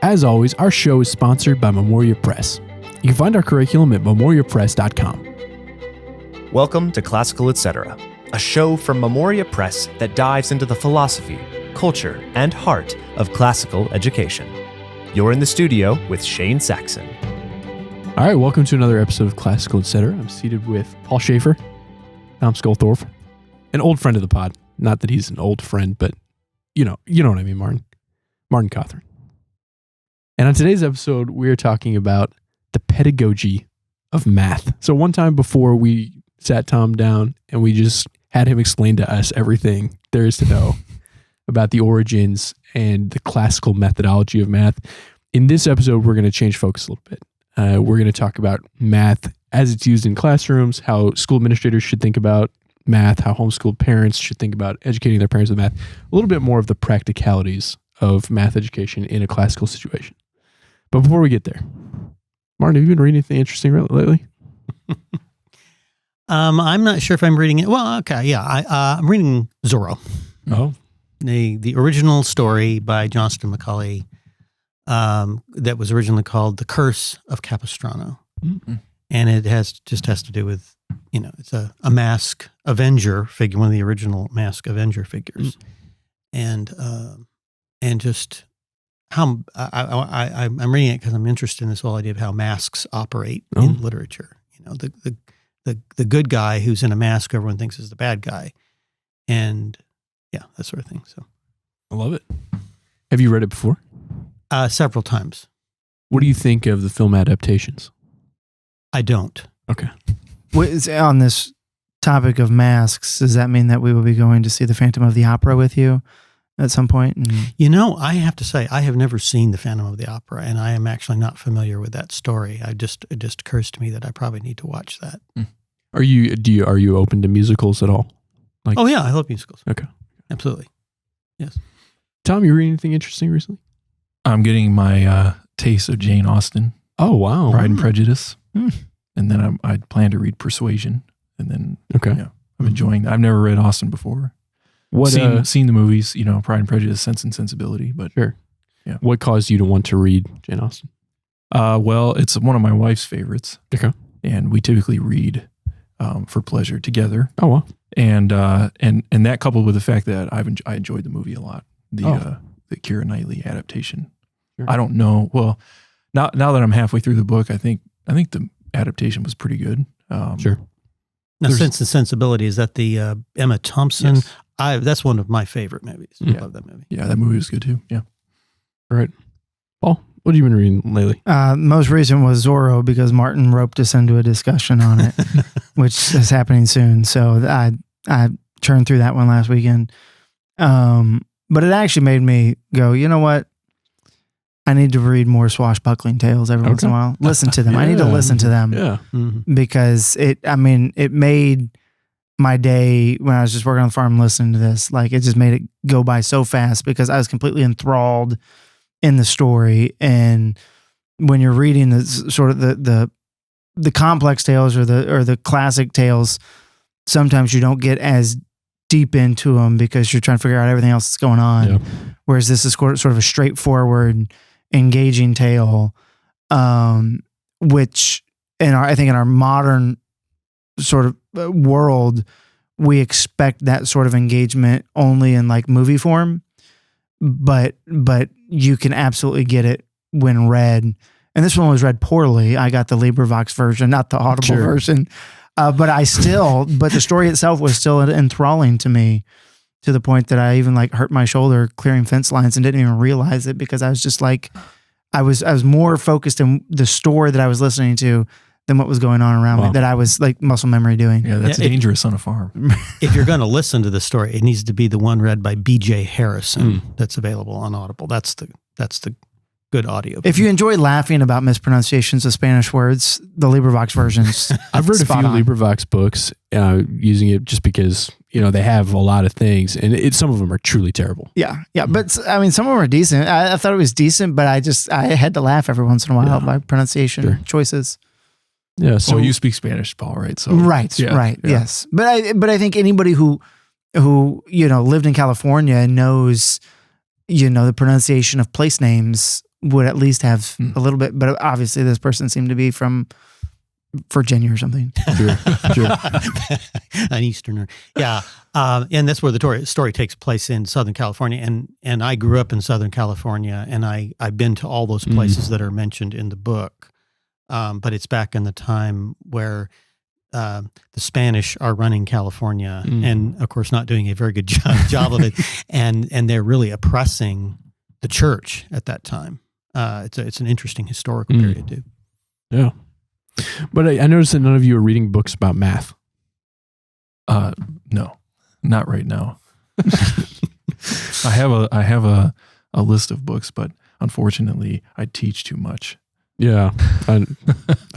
As always, our show is sponsored by Memoria Press. You can find our curriculum at memoriapress.com. Welcome to Classical Etc., a show from Memoria Press that dives into the philosophy, culture, and heart of classical education. You're in the studio with Shane Saxon. All right, welcome to another episode of Classical Etc. I'm seated with Paul Schaeffer, Tom Sculthorpe, an old friend of the pod. Not that he's an old friend, but you know what I mean, Martin Cothran. And on today's episode, we're talking about the pedagogy of math. So one time before, we sat Tom down and we just had him explain to us everything there is to know about the origins and the classical methodology of math. In this episode, we're going to change focus a little bit. We're going to talk about math as it's used in classrooms, how school administrators should think about math, how homeschooled parents should think about educating their parents with math, a little bit more of the practicalities of math education in a classical situation. But before we get there, Martin, have you been reading anything interesting lately? I'm not sure if I'm reading it. Well, okay, yeah. I'm reading Zorro. Oh. The original story by Johnston Macaulay that was originally called The Curse of Capistrano. Mm-hmm. And it has to do with, it's a Mask Avenger figure, one of the original Mask Avenger figures. Mm-hmm. And just how I'm reading it because I'm interested in this whole idea of how masks operate in literature. The good guy who's in a mask everyone thinks is the bad guy. And yeah, that sort of thing. So I love it. Have you read it before? Several times. What do you think of the film adaptations? I don't. Okay. On this topic of masks, does that mean that we will be going to see the Phantom of the Opera with you at some point? I have to say, I have never seen the Phantom of the Opera, and I am actually not familiar with that story. It just occurs to me that I probably need to watch that. Are you open to musicals at all? Oh yeah, I love musicals. Okay. Absolutely. Yes. Tom, you read anything interesting recently? I'm getting my taste of Jane Austen. Oh, wow. Pride and Prejudice. And then I plan to read Persuasion. And then, I'm enjoying that. I've never read Austen before. Seen the movies, Pride and Prejudice, Sense and Sensibility. But sure. Yeah. What caused you to want to read Jane Austen? Well, it's one of my wife's favorites. Okay. And we typically read for pleasure together. Oh, wow. And that coupled with the fact that I enjoyed the movie a lot. The Keira Knightley adaptation. Sure. I don't know. Well, now that I'm halfway through the book, I think the adaptation was pretty good. Sure. Now, Sense and Sensibility, is that the Emma Thompson? Yes. That's one of my favorite movies. I love that movie. Yeah, that movie was good too. Yeah. All right. Paul, what have you been reading lately? Most recent was Zorro because Martin roped us into a discussion on it, which is happening soon. So I churned through that one last weekend. But it actually made me go, you know what? I need to read more swashbuckling tales every once in a while. Listen to them. I need to listen to them. Yeah. Because it made my day when I was just working on the farm listening to this. Like, it just made it go by so fast because I was completely enthralled in the story. And when you're reading the sort of the complex tales or the classic tales, sometimes you don't get as deep into them because you're trying to figure out everything else that's going on. Yep. Whereas this is sort of a straightforward, engaging tale, which I think in our modern sort of world, we expect that sort of engagement only in like movie form, but you can absolutely get it when read. And this one was read poorly. I got the LibriVox version, not the Audible version. But the story itself was still enthralling to me, to the point that I even hurt my shoulder clearing fence lines and didn't even realize it because I was just I was more focused in the story that I was listening to than what was going on around me, that I was muscle memory doing. Yeah, that's dangerous on a farm. If you're going to listen to the story, it needs to be the one read by B.J. Harrison that's available on Audible. That's the good audio. If you enjoy laughing about mispronunciations of Spanish words, the LibriVox versions. I've read a few LibriVox books using it just because, they have a lot of things and some of them are truly terrible. Yeah. Yeah. But some of them are decent. I thought it was decent, but I had to laugh every once in a while by pronunciation choices. Yeah. So you speak Spanish, Paul, right? So right. Yes. But I think anybody who lived in California knows, the pronunciation of place names would at least have a little bit, but obviously this person seemed to be from Virginia or something. Sure. An Easterner. Yeah. And that's where the story takes place in Southern California. And I grew up in Southern California, and I've been to all those places that are mentioned in the book. But it's back in the time where the Spanish are running California and, of course, not doing a very good job of it. And they're really oppressing the church at that time. It's an interesting historical period, too. Yeah. But I noticed that none of you are reading books about math. No, not right now. I have a list of books, but unfortunately, I teach too much. Yeah, I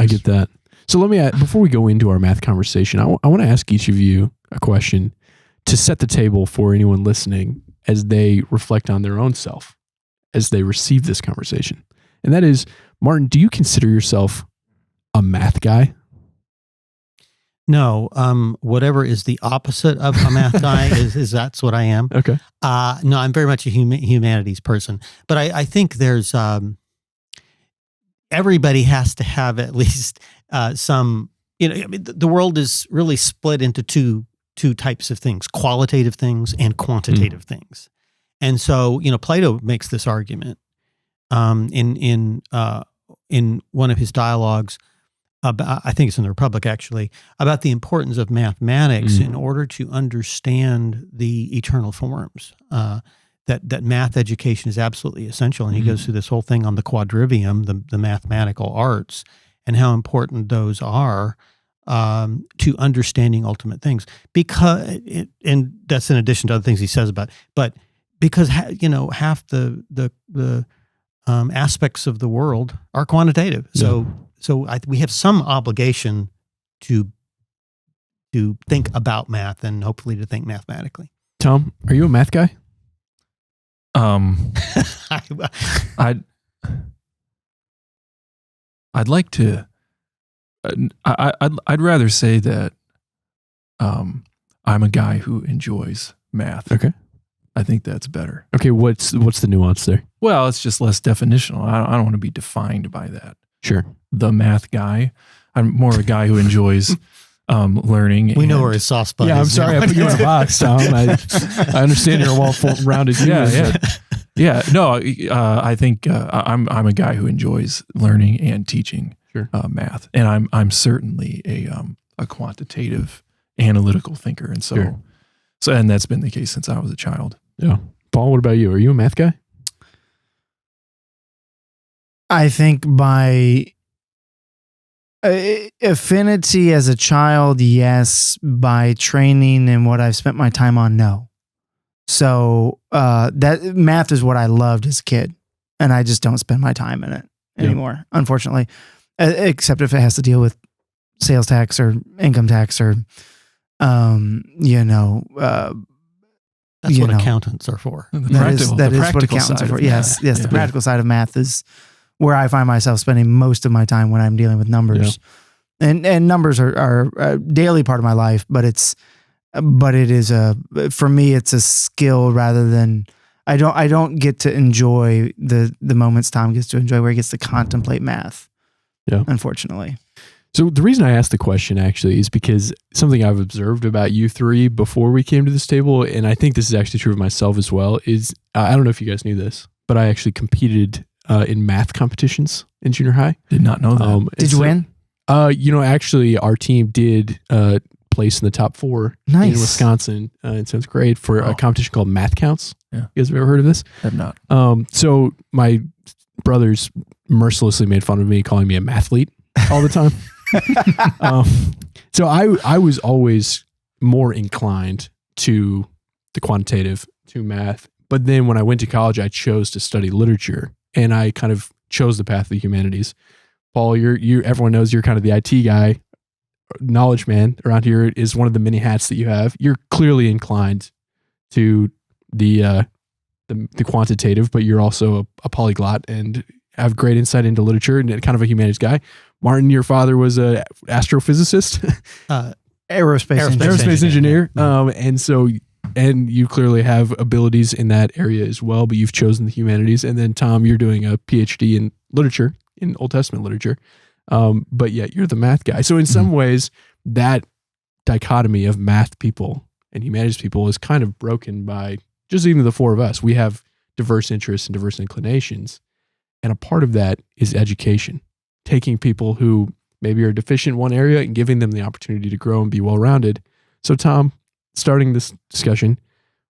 get that. So let me, before we go into our math conversation, I want to ask each of you a question to set the table for anyone listening as they reflect on their own self, as they receive this conversation. And that is, Martin, do you consider yourself a math guy? No, whatever is the opposite of a math guy is that's what I am. Okay. No, I'm very much a humanities person, but I think there's everybody has to have at least some. I mean, the world is really split into two types of things: qualitative things and quantitative things. And so, Plato makes this argument in one of his dialogues. I think it's in the Republic, actually, about the importance of mathematics in order to understand the eternal forms. That math education is absolutely essential, and he goes through this whole thing on the quadrivium, the mathematical arts, and how important those are to understanding ultimate things. And that's in addition to other things he says about, but because half the aspects of the world are quantitative, So we have some obligation to think about math and hopefully to think mathematically. Tom, are you a math guy? I'd like to. I'd rather say that I'm a guy who enjoys math. Okay. I think that's better. Okay, what's the nuance there? Well, it's just less definitional. I don't want to be defined by that. Sure. The math guy. I'm more a guy who enjoys learning. We know where his soft spot is. Yeah, I'm sorry I put you in a box, Tom. I understand you're a well-rounded human. Yeah. No, I think I'm a guy who enjoys learning and teaching math, and I'm certainly a quantitative, analytical thinker, and so and that's been the case since I was a child. Yeah. Paul, what about you? Are you a math guy? I think by affinity as a child, yes. By training and what I've spent my time on, no. So that math is what I loved as a kid, and I just don't spend my time in it anymore, unfortunately, except if it has to deal with sales tax or income tax or, that's what accountants are for. That is what accountants are for. Yes, the practical side of math is where I find myself spending most of my time when I'm dealing with numbers. Yeah. And numbers are a daily part of my life, but it is for me, it's a skill rather than, I don't get to enjoy the moments Tom gets to enjoy where he gets to contemplate math. Yeah. Unfortunately. So the reason I asked the question actually is because something I've observed about you three before we came to this table, and I think this is actually true of myself as well, is I don't know if you guys knew this, but I actually competed in math competitions in junior high. Did not know that. Did you win? Actually our team did place in the top 4 in Wisconsin in 7th grade for a competition called Math Counts. Yeah. You guys have ever heard of this? Have not. So my brothers mercilessly made fun of me, calling me a mathlete all the time. So I was always more inclined to the quantitative, to math. But then when I went to college, I chose to study literature, and I kind of chose the path of the humanities. Paul, everyone knows you're kind of the IT guy, knowledge man around here is one of the many hats that you have. You're clearly inclined to the quantitative, but you're also a polyglot and have great insight into literature and kind of a humanities guy. Martin, your father was a astrophysicist, aerospace engineer. And so and you clearly have abilities in that area as well, but you've chosen the humanities. And then Tom, you're doing a PhD in literature, in Old Testament literature, but yet you're the math guy. So in some ways, that dichotomy of math people and humanities people is kind of broken by just even the four of us. We have diverse interests and diverse inclinations. And a part of that is education, taking people who maybe are deficient in one area and giving them the opportunity to grow and be well-rounded. So Tom, starting this discussion,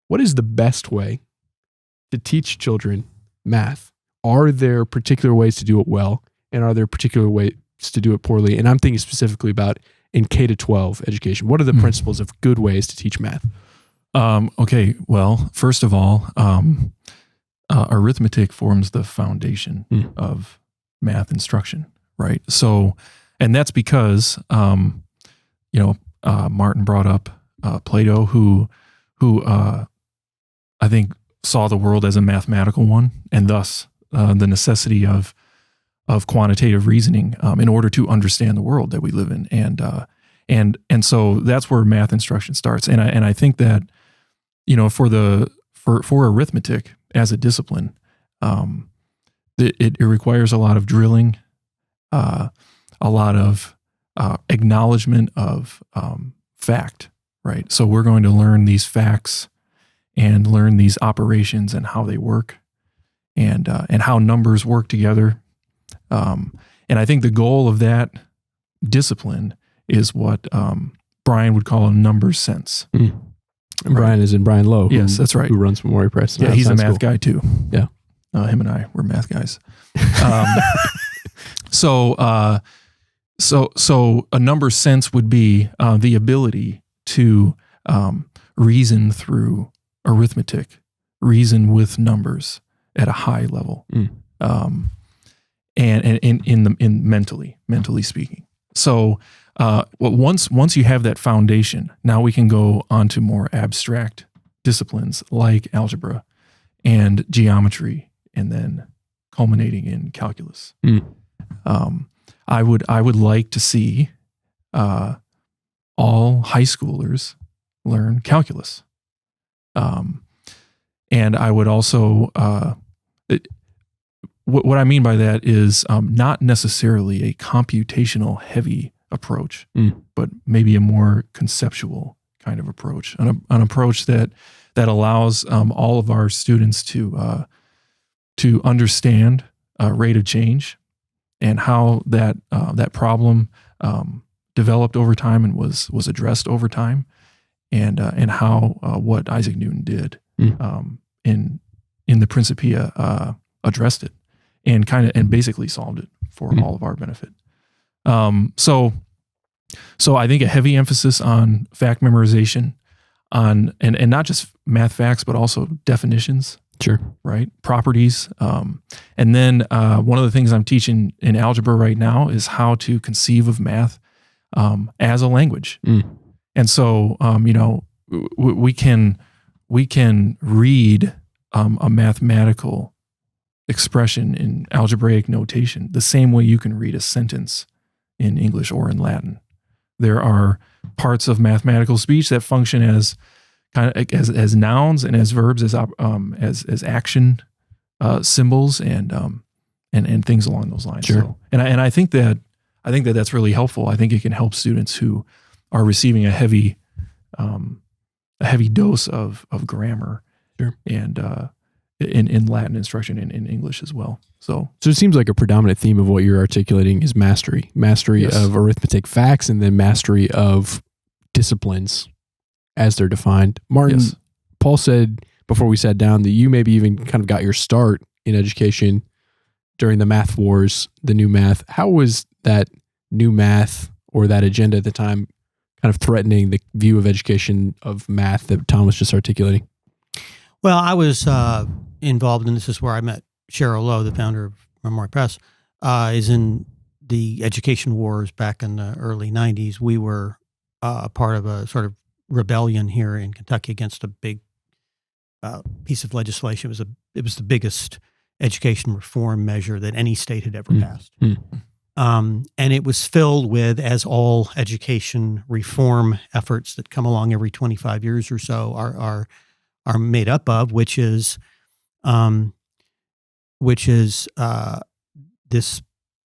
what is the best way to teach children math? Are there particular ways to do it well? And are there particular ways to do it poorly? And I'm thinking specifically about in K-12 education. What are the principles of good ways to teach math? Okay, well, first of all, arithmetic forms the foundation of math instruction, right? So, and that's because, Martin brought up Plato, who I think saw the world as a mathematical one, and thus the necessity of quantitative reasoning in order to understand the world that we live in, and so that's where math instruction starts. And I think that for arithmetic as a discipline, it requires a lot of drilling, a lot of acknowledgement of fact, right? So we're going to learn these facts and learn these operations and how they work, and how numbers work together. And I think the goal of that discipline is what Brian would call a numbers sense. And Brian is in Brian Lowe. Yes, that's right. Who runs Memoria Press. Yeah, he's a math guy too. Yeah. Him and I were math guys. So a number sense would be the ability to reason through arithmetic, reason with numbers at a high level, and in mentally speaking. So once you have that foundation, now we can go on to more abstract disciplines like algebra and geometry, and then culminating in calculus. I would like to see all high schoolers learn calculus, and I would also what I mean by that is not necessarily a computational heavy approach, but maybe a more conceptual kind of approach, an approach that allows all of our students to understand rate of change and how that problem developed over time and was addressed over time, and how what Isaac Newton did in the Principia addressed it and basically solved it for all of our benefit. So I think a heavy emphasis on fact memorization, and not just math facts, but also definitions. Sure. Right. Properties. And then one of the things I'm teaching in algebra right now is how to conceive of math as a language. And so, we can read a mathematical expression in algebraic notation the same way you can read a sentence in English or in Latin. There are parts of mathematical speech that function as kind of as nouns and as verbs, as action symbols and things along those lines. Sure. So, and I think that's really helpful. I think it can help students who are receiving a heavy dose of grammar, sure, and in Latin instruction and in English as well. So it seems like a predominant theme of what you're articulating is mastery Yes. of arithmetic facts, and then mastery of disciplines as they're defined. Martin, Yes. Paul said before we sat down that you maybe even kind of got your start in education during the math wars, the new math. How was that new math or that agenda at the time kind of threatening the view of education of math that Tom was just articulating? Well, I was involved, and this is where I met Cheryl Lowe, the founder of Memoria Press, is in the education wars back in the early 90s. We were a part of a sort of rebellion here in Kentucky against a big piece of legislation. It was the biggest education reform measure that any state had ever passed. And it was filled with, as all education reform efforts that come along every 25 years or so are made up of, which is this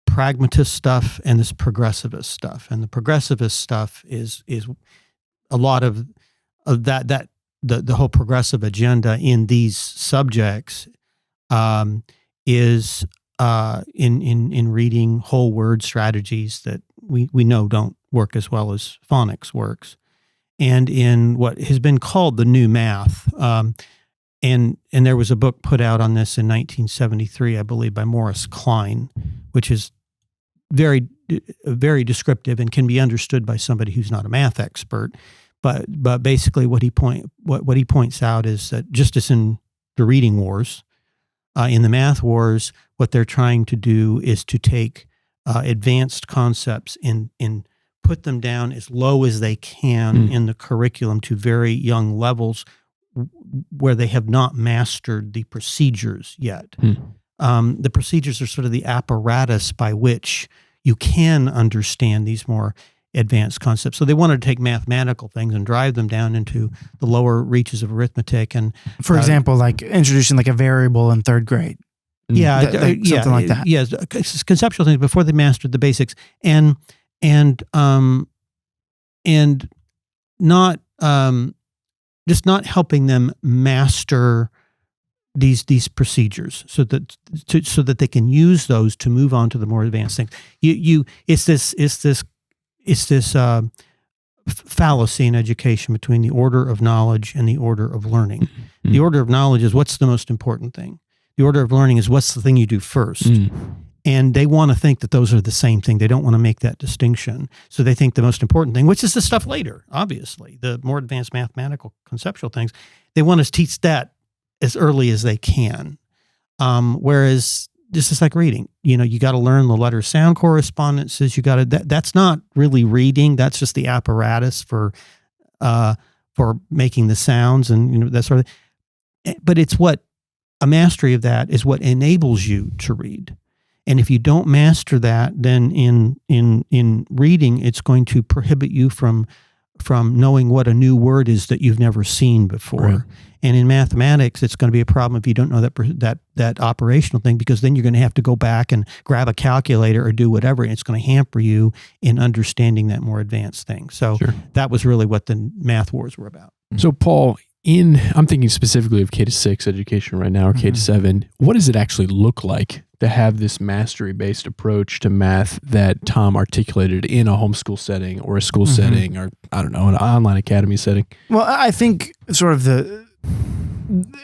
pragmatist stuff and this progressivist stuff. And the progressivist stuff is a lot of that the whole progressive agenda in these subjects is in reading whole word strategies that we know don't work as well as phonics works, and in what has been called the new math. And there was a book put out on this in 1973, I believe, by Morris Klein, which is very, very descriptive and can be understood by somebody who's not a math expert. But basically, what he points out is that just as in the reading wars, in the math wars, what they're trying to do is to take advanced concepts and put them down as low as they can in the curriculum to very young levels where they have not mastered the procedures yet. The procedures are sort of the apparatus by which you can understand these more advanced concepts. So they wanted to take mathematical things and drive them down into the lower reaches of arithmetic. And for example, like introducing like a variable in third grade. Yeah, something like that. Yeah, conceptual things before they mastered the basics, and not just not helping them master these procedures so that they can use those to move on to the more advanced things. It's this fallacy in education between the order of knowledge and the order of learning. Mm-hmm. The order of knowledge is what's the most important thing. The order of learning is what's the thing you do first. And they want to think that those are the same thing. They don't want to make that distinction. So they think the most important thing, which is the stuff later, obviously, the more advanced mathematical conceptual things, they want to teach that as early as they can. Whereas this is like reading. You got to learn the letter sound correspondences. That's not really reading. That's just the apparatus for making the sounds and that sort of. But it's what a mastery of that is what enables you to read. And if you don't master that, then in reading, it's going to prohibit you from knowing what a new word is that you've never seen before. Right. And in mathematics, it's going to be a problem if you don't know that operational thing, because then you're going to have to go back and grab a calculator or do whatever, and it's going to hamper you in understanding that more advanced thing. So that was really what the math wars were about. So Paul, I'm thinking specifically of K-6 education right now, or K-7. What does it actually look like to have this mastery-based approach to math that Tom articulated in a homeschool setting or a school setting, or I don't know, an online academy setting? Well, I think sort of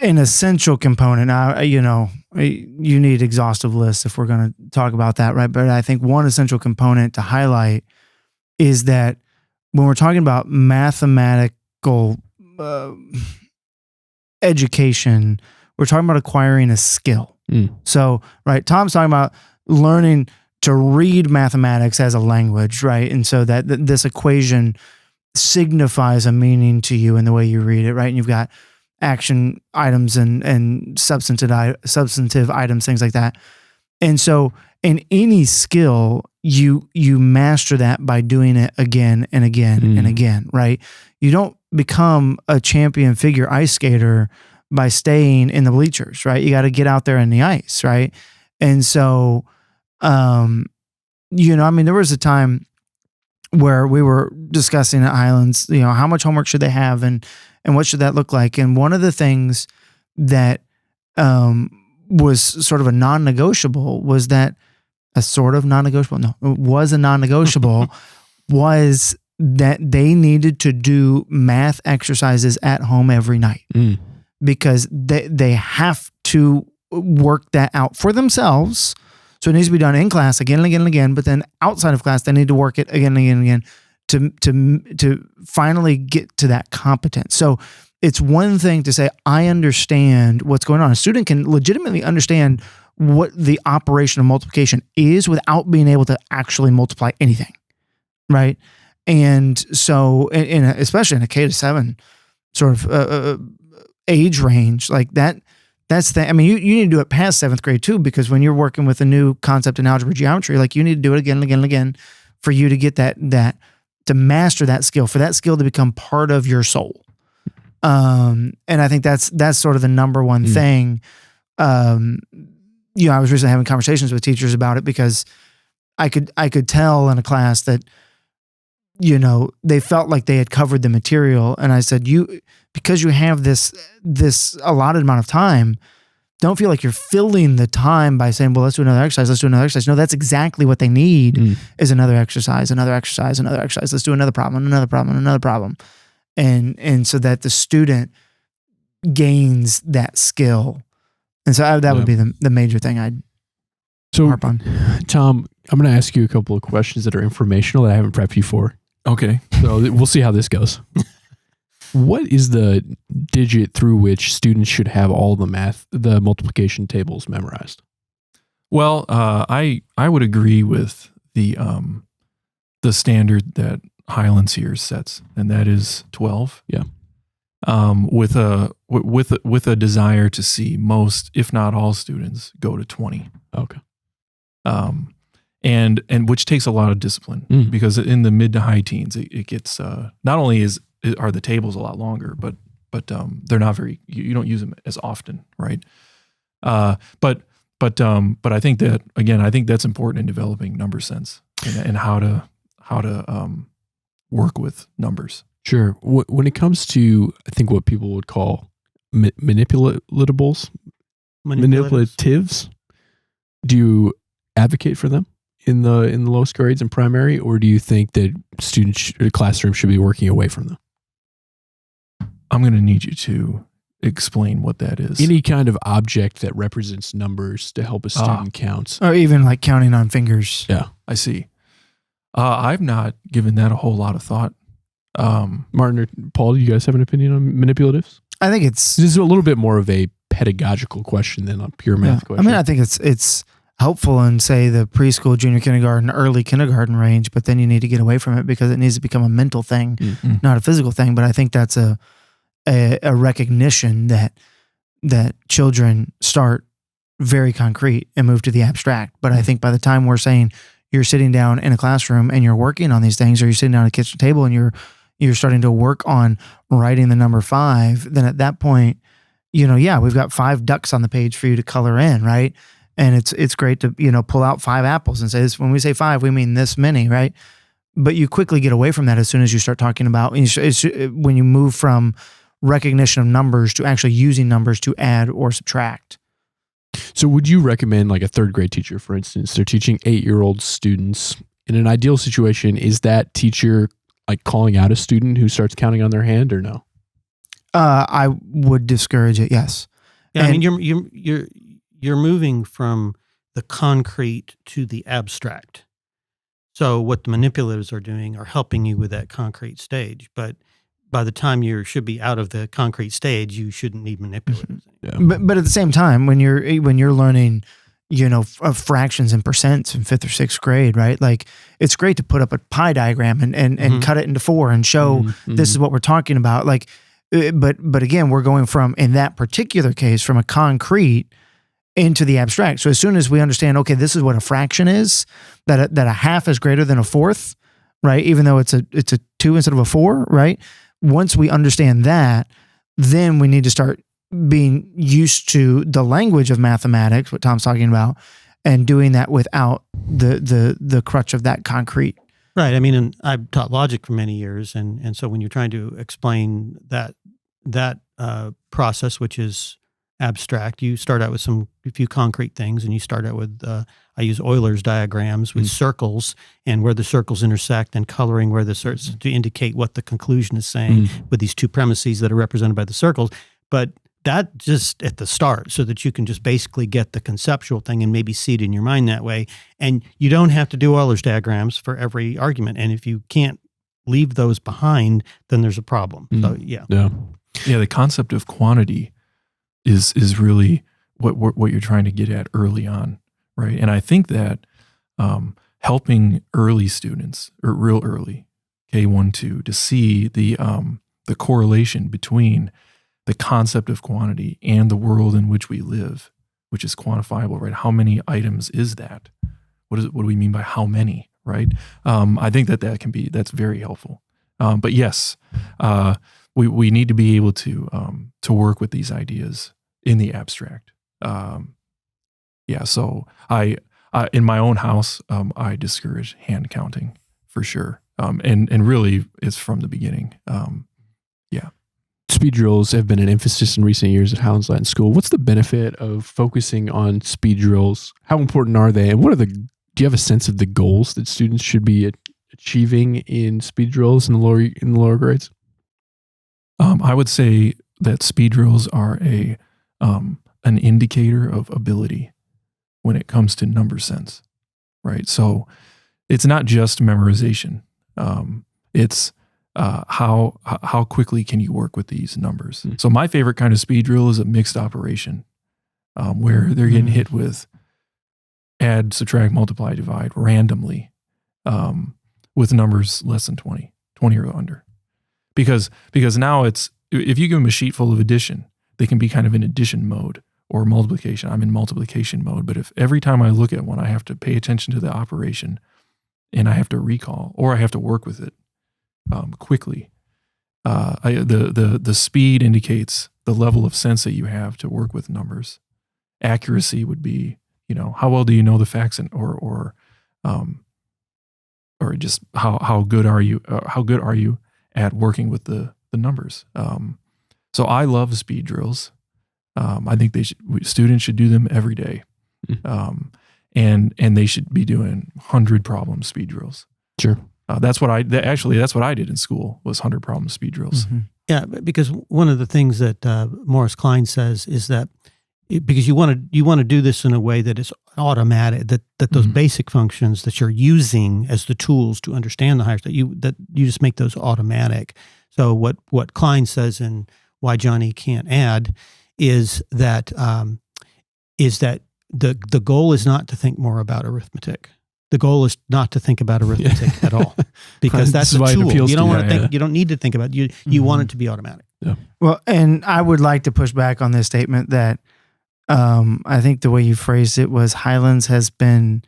an essential component. You need exhaustive lists if we're going to talk about that, right? But I think one essential component to highlight is that when we're talking about mathematical education, we're talking about acquiring a skill. So, right, Tom's talking about learning to read mathematics as a language, right? And so that this equation signifies a meaning to you in the way you read it, right? And you've got action items and substantive items, things like that. And so in any skill, you master that by doing it again and again and again, right? You don't become a champion figure ice skater by staying in the bleachers, right? You got to get out there in the ice, right? And so, there was a time where we were discussing at Highlands, how much homework should they have and what should that look like? And one of the things that was sort of a non-negotiable was that was a non-negotiable was that they needed to do math exercises at home every night. Because they have to work that out for themselves. So it needs to be done in class again and again and again, but then outside of class, they need to work it again and again and again to finally get to that competence. So it's one thing to say, I understand what's going on. A student can legitimately understand what the operation of multiplication is without being able to actually multiply anything, right? And so, especially in a K-7 sort of age range, like that That's the, I mean, you need to do it past 7th grade too, because when you're working with a new concept in algebra geometry, like you need to do it again and again and again for you to get that to master that skill, for that skill to become part of your soul. And I think that's sort of the number one thing. I was recently having conversations with teachers about it because I could tell in a class that, they felt like they had covered the material. And I said, because you have this allotted amount of time, don't feel like you're filling the time by saying, well, let's do another exercise. Let's do another exercise. No, that's exactly what they need is another exercise, another exercise, another exercise. Let's do another problem, another problem, another problem. And so that the student gains that skill. And so that would be the major thing I'd harp on. Tom, I'm going to ask you a couple of questions that are informational that I haven't prepped you for. Okay. So we'll see how this goes. What is the digit through which students should have all the multiplication tables memorized? Well, I would agree with the standard that Highlands here sets, and that is 12. Yeah. With a desire to see most, if not all, students go to 20. Okay. And which takes a lot of discipline because in the mid to high teens, it gets not only are the tables a lot longer, but they're not very. You don't use them as often, right? But I think that again, I think that's important in developing number sense and how to work with numbers. Sure. When it comes to, I think what people would call manipulatables, manipulatives, do you advocate for them in the lowest grades in primary, or do you think that classrooms should be working away from them? I'm going to need you to explain what that is. Any kind of object that represents numbers to help a student count. Or even like counting on fingers. Yeah. I see. I've not given that a whole lot of thought. Martin or Paul, do you guys have an opinion on manipulatives? I think this is a little bit more of a pedagogical question than a pure math question. I mean, I think it's helpful in, say, the preschool, junior kindergarten, early kindergarten range, but then you need to get away from it because it needs to become a mental thing, not a physical thing. But I think that's a recognition that children start very concrete and move to the abstract. But I think by the time we're saying you're sitting down in a classroom and you're working on these things, or you're sitting down at a kitchen table and you're starting to work on writing the number 5, then at that point, we've got 5 ducks on the page for you to color in, right? And it's great to, pull out 5 apples and say this. When we say 5, we mean this many, right? But you quickly get away from that as soon as you start talking about, when you move from recognition of numbers to actually using numbers to add or subtract. So would you recommend, like a 3rd grade teacher, for instance, they're teaching 8-year-old students, in an ideal situation, is that teacher like calling out a student who starts counting on their hand, or no? I would discourage it. Yes. Yeah. I mean, you're moving from the concrete to the abstract. So what the manipulatives are doing are helping you with that concrete stage. But by the time you should be out of the concrete stage, you shouldn't need manipulatives. Yeah. But at the same time, when you're learning, fractions and percents in 5th or 6th grade, right? Like, it's great to put up a pie diagram and cut it into 4 and show this is what we're talking about. Like, but again, we're going from, in that particular case, from a concrete into the abstract. So as soon as we understand, okay, this is what a fraction is, that a half is greater than a fourth, right? Even though it's a 2 instead of a 4, right? Once we understand that, then we need to start being used to the language of mathematics, what Tom's talking about, and doing that without the crutch of that concrete. Right. I mean, and I've taught logic for many years, and so when you're trying to explain that process, which is abstract, you start out with a few concrete things, and you start out with I use Euler's diagrams with circles and where the circles intersect, and coloring where the circles to indicate what the conclusion is saying with these 2 premises that are represented by the circles. But that just at the start, so that you can just basically get the conceptual thing and maybe see it in your mind that way. And you don't have to do Euler's diagrams for every argument. And if you can't leave those behind, then there's a problem. So yeah. The concept of quantity is really what you're trying to get at early on, right? And I think that helping early students, or real early, K1, 2, to see the correlation between the concept of quantity and the world in which we live, which is quantifiable, right? How many items is that? What do we mean by how many, right? I think that's very helpful. But yes, we need to be able to work with these ideas in the abstract. So I in my own house, I discourage hand counting for sure. And really it's from the beginning. Speed drills have been an emphasis in recent years at Highlands Latin School. What's the benefit of focusing on speed drills? How important are they? And do you have a sense of the goals that students should be achieving in speed drills in the lower grades? I would say that speed drills are an indicator of ability when it comes to number sense, right? So it's not just memorization. It's how quickly can you work with these numbers? So my favorite kind of speed drill is a mixed operation, where they're getting hit with add, subtract, multiply, divide randomly, with numbers less than 20 or under. Because now if you give them a sheet full of addition, they can be kind of in addition mode, or multiplication. I'm in multiplication mode. But if every time I look at one, I have to pay attention to the operation and I have to recall, or I have to work with it quickly, the speed indicates the level of sense that you have to work with numbers. Accuracy would be, how well do you know the facts, or just how good are you? How good are you at working with the numbers? So I love speed drills. I think students should do them every day, and they should be doing 100 problem speed drills. Sure. That's what I did in school, was 100 problem speed drills. Mm-hmm. Yeah, because one of the things that Morris Klein says is that because you want to do this in a way that is automatic, that those basic functions that you're using as the tools to understand the higher that you just make those automatic. So what Klein says in Why Johnny Can't Add is that the goal is not to think more about arithmetic. The goal is not to think about arithmetic at all, because that's a tool. You don't want to think. You don't need to think about it. You want it to be automatic. Yeah. Well, and I would like to push back on this statement that I think the way you phrased it was Highlands has been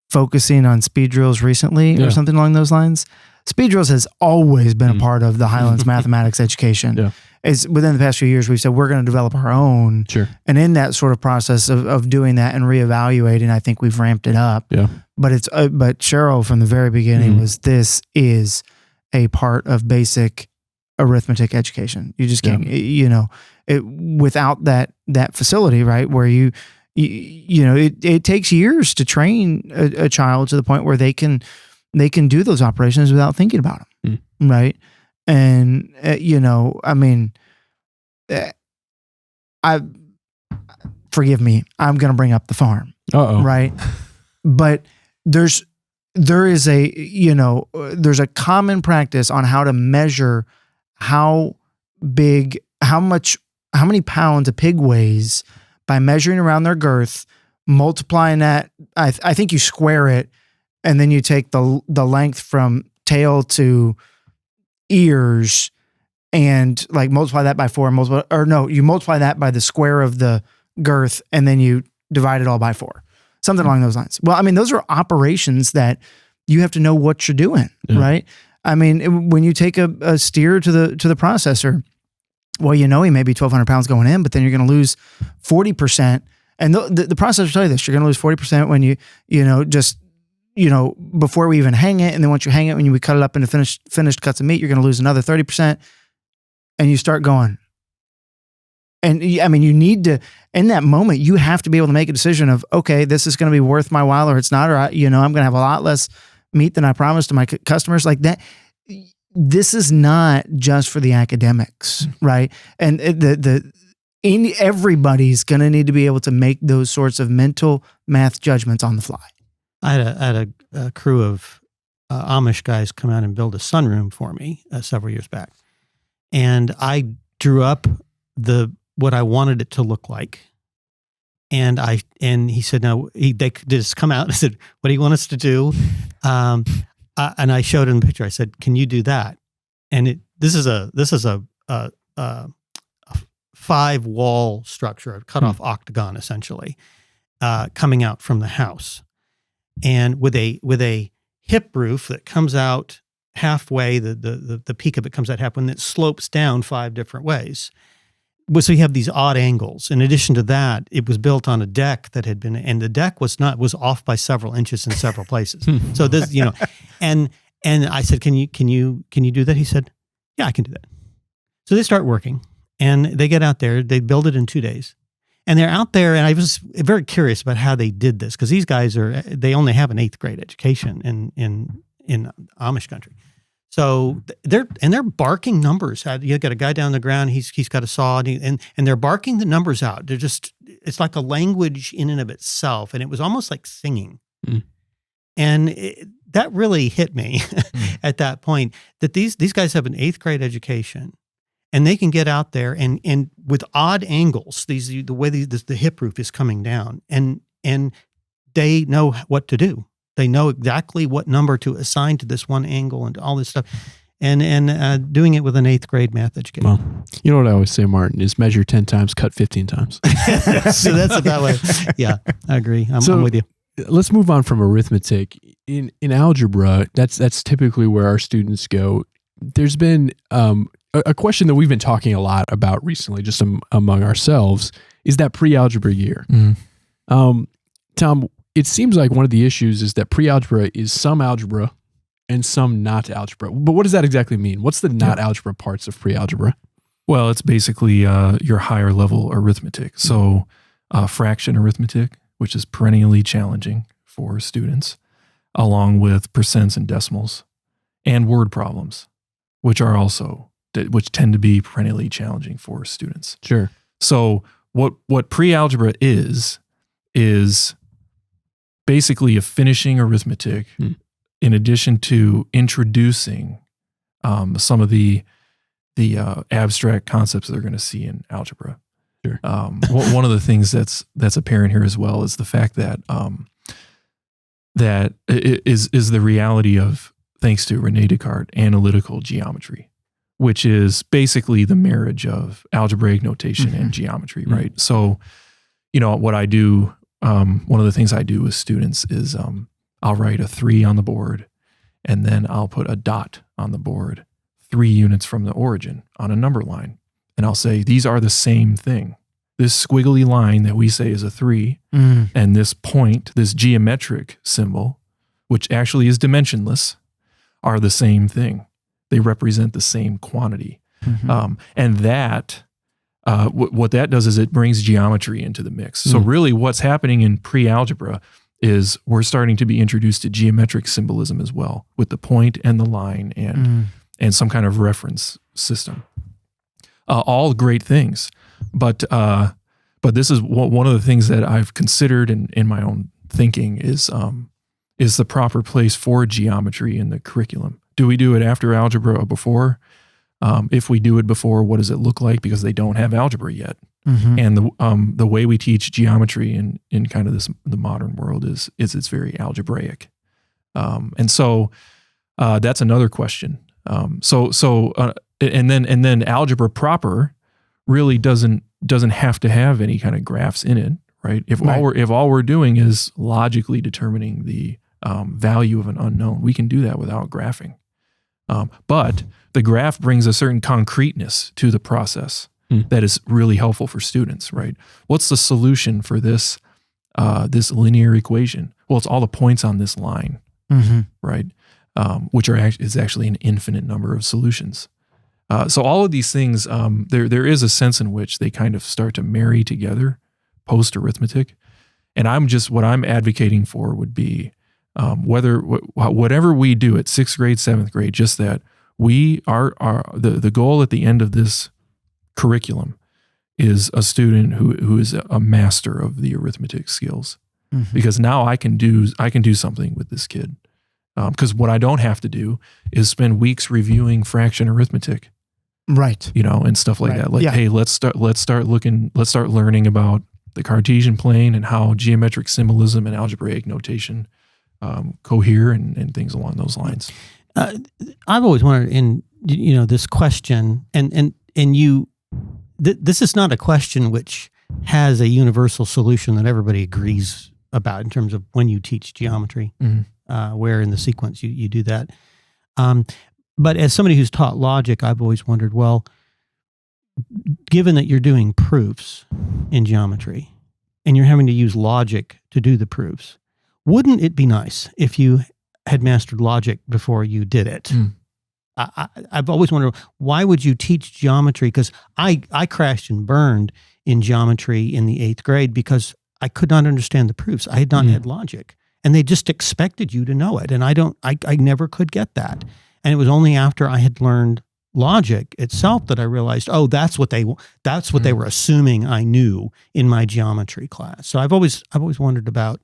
focusing on speed drills recently, or something along those lines. Speed drills has always been a part of the Highlands mathematics education. Yeah. It's within the past few years, we've said we're going to develop our own. Sure. And in that sort of process of doing that and reevaluating, I think we've ramped it up. Yeah. But but Cheryl from the very beginning this is a part of basic arithmetic education. You just can't, without that facility, right? Where it takes years to train a child to the point where they can do those operations without thinking about them, right? And forgive me, I'm going to bring up the farm, right? But there's a common practice on how to measure how many pounds a pig weighs by measuring around their girth, multiplying that. I think you square it, and then you take the length from tail to ears and like multiply that by 4, you multiply that by the square of the girth, and then you divide it all by 4. Something along those lines. Well, I mean, those are operations that you have to know what you're doing, right? I mean, when you take a steer to the processor, well, he may be 1,200 pounds going in, but then you're going to lose 40%. And the processor will tell you this: you're going to lose 40% when before we even hang it, and then once you hang it, when we cut it up into finished cuts of meat, you're going to lose another 30%. And you start going. And I mean, you need to, in that moment, you have to be able to make a decision of, okay, this is going to be worth my while, or it's not, or I'm going to have a lot less meat than I promised to my customers, like that. This is not just for the academics, right? And everybody's going to need to be able to make those sorts of mental math judgments on the fly. I had a crew of Amish guys come out and build a sunroom for me several years back. And I drew up what I wanted it to look like. And he said, no, they just come out and said, what do you want us to do? And I showed him the picture. I said, can you do that? And this is a 5-wall structure, a cut-off octagon, essentially, coming out from the house, and with a hip roof that comes out halfway. The peak of it comes out halfway, and it slopes down 5 different ways. So you have these odd angles. In addition to that, it was built on a deck that had been, and the deck was off by several inches in several places. So this, and I said, can you do that? He said, yeah, I can do that. So they start working, and they get out there. They build it in 2 days, and they're out there. And I was very curious about how they did this, because these guys they only have an 8th grade education in Amish country. So they're barking numbers. You got a guy down the ground. He's got a saw, and they're barking the numbers out. It's like a language in and of itself, and it was almost like singing. And that really hit me at that point, that these guys have an 8th grade education, and they can get out there and with odd angles, the way the hip roof is coming down, and they know what to do. They know exactly what number to assign to this one angle and all this stuff, and doing it with an 8th grade math education. Well, you know what I always say, Martin, is measure 10 times, cut 15 times. So that's about way. Yeah, I agree. I'm with you. Let's move on from arithmetic. In algebra, that's typically where our students go. There's been a question that we've been talking a lot about recently, just among ourselves, is that pre-algebra year. Tom, it seems like one of the issues is that pre-algebra is some algebra and some not algebra. But what does that exactly mean? What's the not algebra parts of pre-algebra? Well, it's basically your higher level arithmetic. So fraction arithmetic, which is perennially challenging for students, along with percents and decimals, and word problems, which tend to be perennially challenging for students. Sure. So what pre-algebra is basically a finishing arithmetic in addition to introducing some of the abstract concepts that they're going to see in algebra. Sure. One of the things that's apparent here as well is the fact that that is the reality of, thanks to René Descartes, analytical geometry, which is basically the marriage of algebraic notation and geometry, right? So, what I do, one of the things I do with students is I'll write a 3 on the board, and then I'll put a dot on the board 3 units from the origin on a number line. And I'll say, these are the same thing. This squiggly line that we say is a 3, and this point, this geometric symbol, which actually is dimensionless, are the same thing. They represent the same quantity. And that, what that does is it brings geometry into the mix. So really what's happening in pre-algebra is we're starting to be introduced to geometric symbolism as well, with the point and the line and some kind of reference system. All great things, but this is one of the things that I've considered in my own thinking is the proper place for geometry in the curriculum. Do we do it after algebra or before? If we do it before, what does it look like? Because they don't have algebra yet, and the way we teach geometry in kind of the modern world is it's very algebraic, and so that's another question. And then algebra proper really doesn't have to have any kind of graphs in it, right? If all we're doing is logically determining the value of an unknown, we can do that without graphing. But the graph brings a certain concreteness to the process that is really helpful for students, right? What's the solution for this linear equation? Well, it's all the points on this line, right? Which is actually an infinite number of solutions. So all of these things, there is a sense in which they kind of start to marry together post-arithmetic. And what I'm advocating for would be whatever we do at 6th grade, 7th grade, just that the goal at the end of this curriculum is a student who is a master of the arithmetic skills. Because now I can do something with this kid. Because what I don't have to do is spend weeks reviewing fraction arithmetic, right? And stuff like that. Like, hey, let's start learning about the Cartesian plane and how geometric symbolism and algebraic notation cohere and things along those lines. I've always wondered in this question, and you, this is not a question which has a universal solution that everybody agrees about in terms of when you teach geometry, where in the sequence you do that. But as somebody who's taught logic, I've always wondered, well, given that you're doing proofs in geometry and you're having to use logic to do the proofs, wouldn't it be nice if you had mastered logic before you did it? I've always wondered, why would you teach geometry? Because I crashed and burned in geometry in the 8th grade because I could not understand the proofs. I had not had logic, and they just expected you to know it. And I never could get that. And it was only after I had learned logic itself that I realized, oh, that's what they were assuming I knew in my geometry class. So I've always wondered about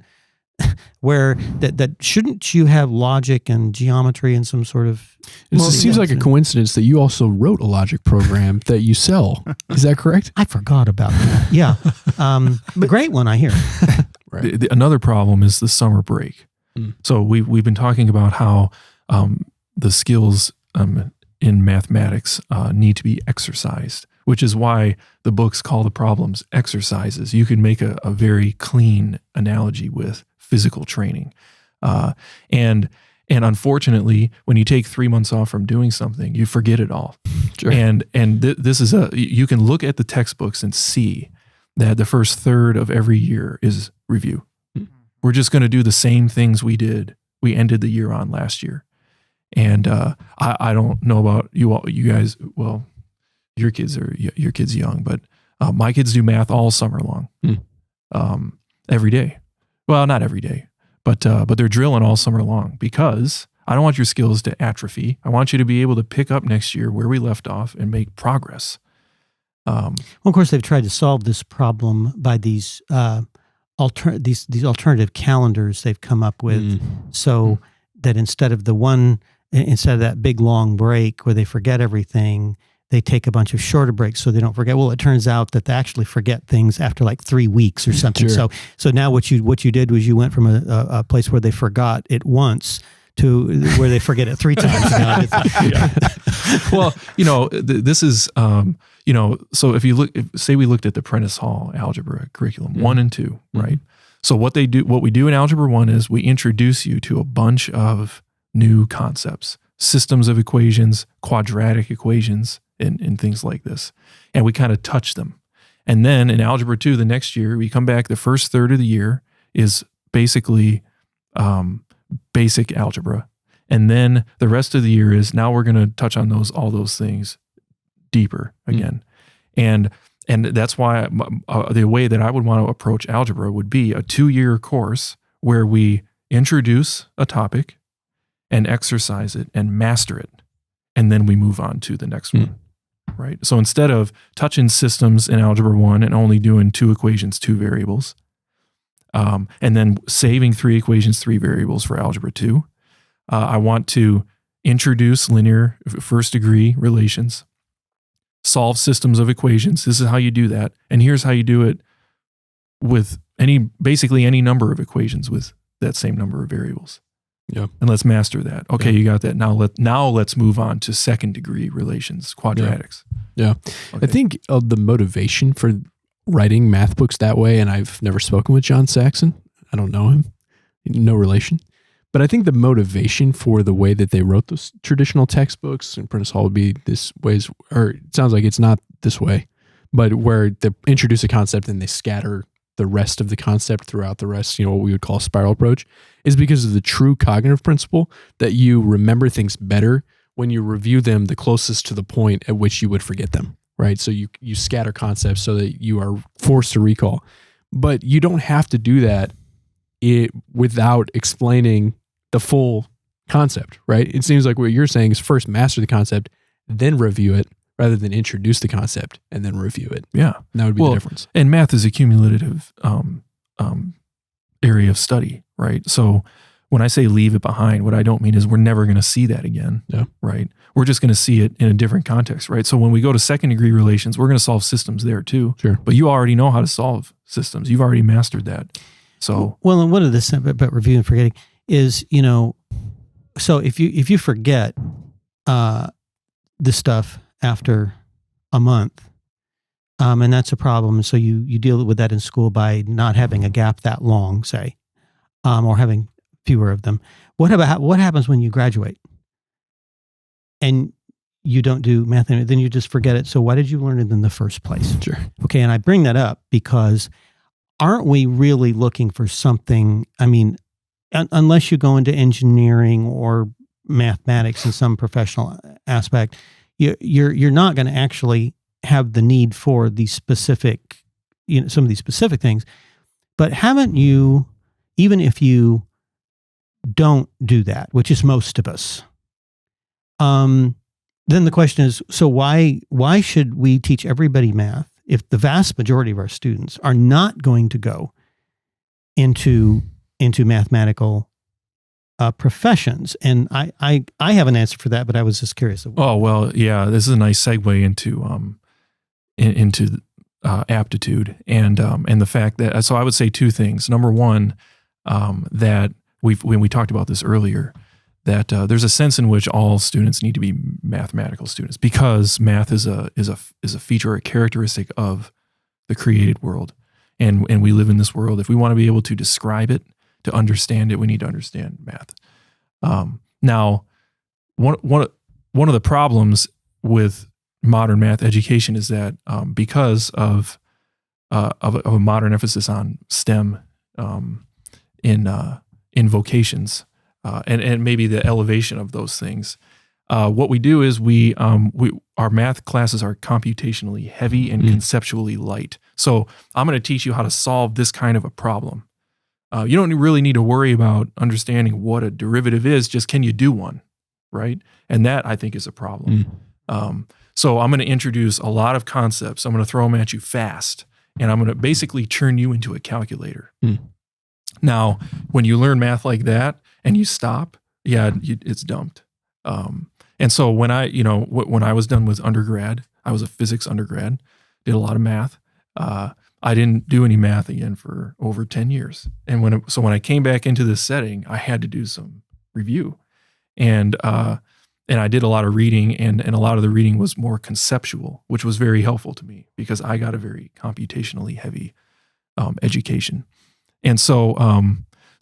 where that shouldn't you have logic and geometry in some sort of... It seems like a coincidence that you also wrote a logic program that you sell. Is that correct? I forgot about that. Yeah. The great one, I hear. Right. Another problem is the summer break. So we've been talking about how the skills in mathematics need to be exercised, which is why the books call the problems exercises. You can make a very clean analogy with physical training. And unfortunately, when you take 3 months off from doing something, you forget it all. Sure. And this is you can look at the textbooks and see that the first third of every year is review. We're just going to do the same things we ended the year on last year. And I don't know about you guys. Well, your kids young, but my kids do math all summer long, every day. Well, not every day, but they're drilling all summer long because I don't want your skills to atrophy. I want you to be able to pick up next year where we left off and make progress. Well, of course, they've tried to solve this problem by these alternative calendars they've come up with, so that instead of that big long break where they forget everything, they take a bunch of shorter breaks so they don't forget. Well, it turns out that they actually forget things after like 3 weeks or something. Sure. So now what you did was you went from a place where they forgot it once to where they forget it 3 times. Well, this is, so if you say we looked at the Prentice Hall algebra curriculum 1 and 2, right? So what we do in algebra 1 is we introduce you to a bunch of new concepts, systems of equations, quadratic equations, and things like this. And we kind of touch them. And then in algebra 2, the next year, we come back, the first third of the year is basically basic algebra. And then the rest of the year is now we're going to touch on all those things deeper again. And that's why the way that I would want to approach algebra would be a 2-year course where we introduce a topic and exercise it and master it. And then we move on to the next one, right? So instead of touching systems in algebra 1 and only doing 2 equations, 2 variables, and then saving 3 equations, 3 variables for algebra 2, I want to introduce linear first degree relations, solve systems of equations. This is how you do that. And here's how you do it with basically any number of equations with that same number of variables. Yeah. And let's master that. Okay, you got that. Now let's move on to second degree relations, quadratics. Yeah. Okay. I think the motivation for writing math books that way, and I've never spoken with John Saxon. I don't know him. No relation. But I think the motivation for the way that they wrote those traditional textbooks, and Prentice Hall would be this ways, or it sounds like it's not this way, but where they introduce a concept and they scatter the rest of the concept throughout the rest, what we would call a spiral approach, is because of the true cognitive principle that you remember things better when you review them the closest to the point at which you would forget them, right? So you scatter concepts so that you are forced to recall. But you don't have to do that without explaining the full concept, right? It seems like what you're saying is first master the concept, then review it, rather than introduce the concept and then review it. Yeah. That would be the difference. And math is a cumulative area of study, right? So when I say leave it behind, what I don't mean is we're never going to see that again, right? We're just going to see it in a different context, right? So when we go to second degree relations, we're going to solve systems there too. Sure. But you already know how to solve systems. You've already mastered that. So well, and one of the about review and forgetting is, so if you forget this stuff after a month, And that's a problem. So you deal with that in school by not having a gap that long, say, or having fewer of them. What happens when you graduate and you don't do math, then you just forget it? So why did you learn it in the first place? Sure. Okay, and I bring that up because aren't we really looking for something? I mean, unless you go into engineering or mathematics in some professional aspect, you're not going to actually have the need for these specific, some of these specific things. But haven't you, even if you don't do that, which is most of us, then the question is, so why should we teach everybody math if the vast majority of our students are not going to go into mathematical professions? And I have an answer for that, but I was just curious. Oh, well, yeah, this is a nice segue into aptitude and the fact that, so I would say two things. Number one, that when we talked about this earlier, that there's a sense in which all students need to be mathematical students because math is a feature, a characteristic of the created world, and we live in this world. If we want to be able to describe it, to understand it, we need to understand math. Now, one of the problems with modern math education is that because of a modern emphasis on STEM in vocations and maybe the elevation of those things, what we do is our math classes are computationally heavy and conceptually light. So I'm going to teach you how to solve this kind of a problem. You don't really need to worry about understanding what a derivative is. Just can you do one, right? And that, I think, is a problem. So I'm going to introduce a lot of concepts. I'm going to throw them at you fast, and I'm going to basically turn you into a calculator. Now, when you learn math like that and you stop, it's dumped. And so when I was done with undergrad, I was a physics undergrad, did a lot of math. I didn't do any math again for over 10 years. And when I came back into this setting, I had to do some review. And I did a lot of reading, and a lot of the reading was more conceptual, which was very helpful to me because I got a very computationally heavy education. And so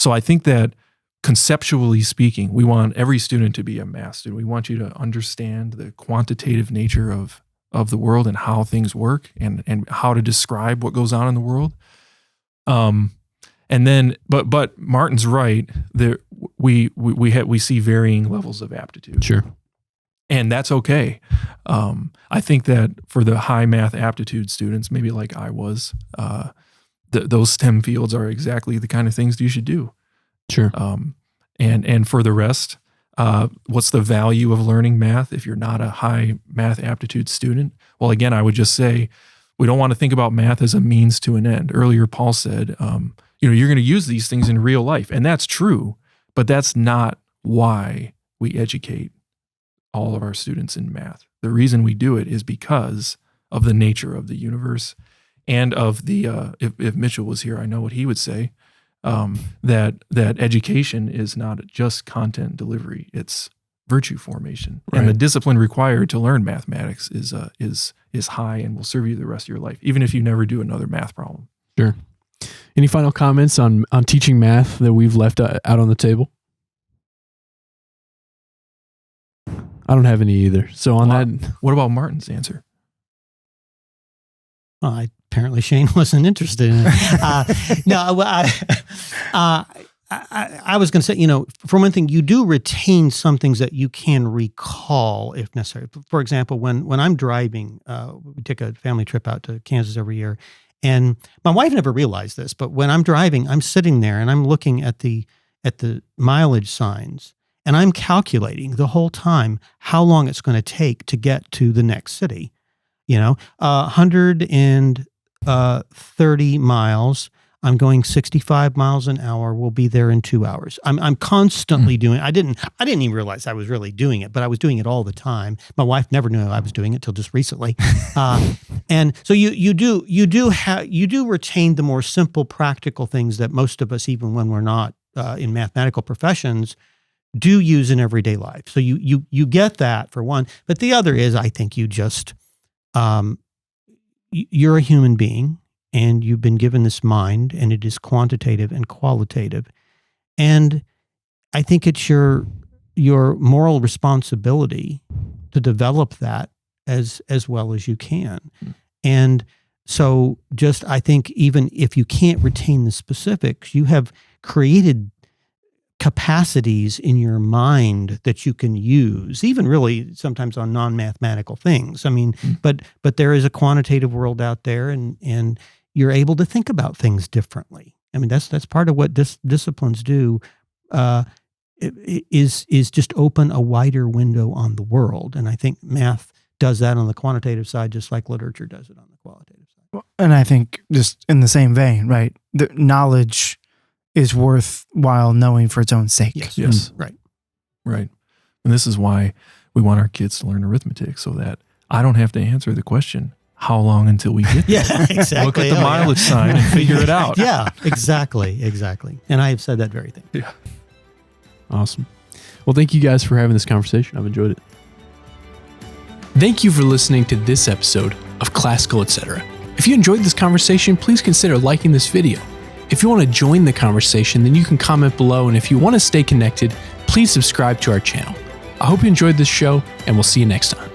I think that conceptually speaking, we want every student to be a math student. We want you to understand the quantitative nature of the world and how things work and how to describe what goes on in the world. And then, but Martin's right. There, we see varying levels of aptitude. Sure. And that's okay. I think that for the high math aptitude students, maybe like I was, those STEM fields are exactly the kind of things you should do. Sure. And for the rest, what's the value of learning math if you're not a high math aptitude student? Well, again, I would just say we don't want to think about math as a means to an end. Earlier, Paul said, you're going to use these things in real life, and that's true, but that's not why we educate all of our students in math. The reason we do it is because of the nature of the universe and of the, if Mitchell was here, I know what he would say, that education is not just content delivery, it's virtue formation. Right. And the discipline required to learn mathematics is high and will serve you the rest of your life, even if you never do another math problem. Sure. Any final comments on teaching math that we've left out on the table? I don't have any either. So on that, what about Martin's answer? Apparently Shane wasn't interested in it. No, I was going to say, for one thing, you do retain some things that you can recall if necessary. For example, when I'm driving, we take a family trip out to Kansas every year, and my wife never realized this, but when I'm driving, I'm sitting there and I'm looking at the mileage signs, and I'm calculating the whole time how long it's going to take to get to the next city. 130 miles. I'm going 65 miles an hour. We'll be there in 2 hours. I'm constantly doing. I didn't even realize I was really doing it, but I was doing it all the time. My wife never knew I was doing it till just recently. And so you do retain the more simple, practical things that most of us, even when we're not in mathematical professions, do use in everyday life. So you get that for one, but the other is, I think you just you're a human being and you've been given this mind, and it is quantitative and qualitative. And I think it's your moral responsibility to develop that as well as you can. And so I think even if you can't retain the specifics, you have created capacities in your mind that you can use, even really sometimes on non-mathematical things. I mean, but there is a quantitative world out there, and you're able to think about things differently. I mean, that's part of what disciplines do, is just open a wider window on the world. And I think math does that on the quantitative side, just like literature does it on the qualitative side. And I think just in the same vein, right? The knowledge is worthwhile knowing for its own sake. Yes. Right. And this is why we want our kids to learn arithmetic, so that I don't have to answer the question, how long until we get there? Yeah, exactly. Look at the mileage sign and figure it out. Yeah, exactly. And I have said that very thing. Yeah. Awesome. Well, thank you guys for having this conversation. I've enjoyed it. Thank you for listening to this episode of Classical Etc. If you enjoyed this conversation, please consider liking this video. If you want to join the conversation, then you can comment below. And if you want to stay connected, please subscribe to our channel. I hope you enjoyed this show, and we'll see you next time.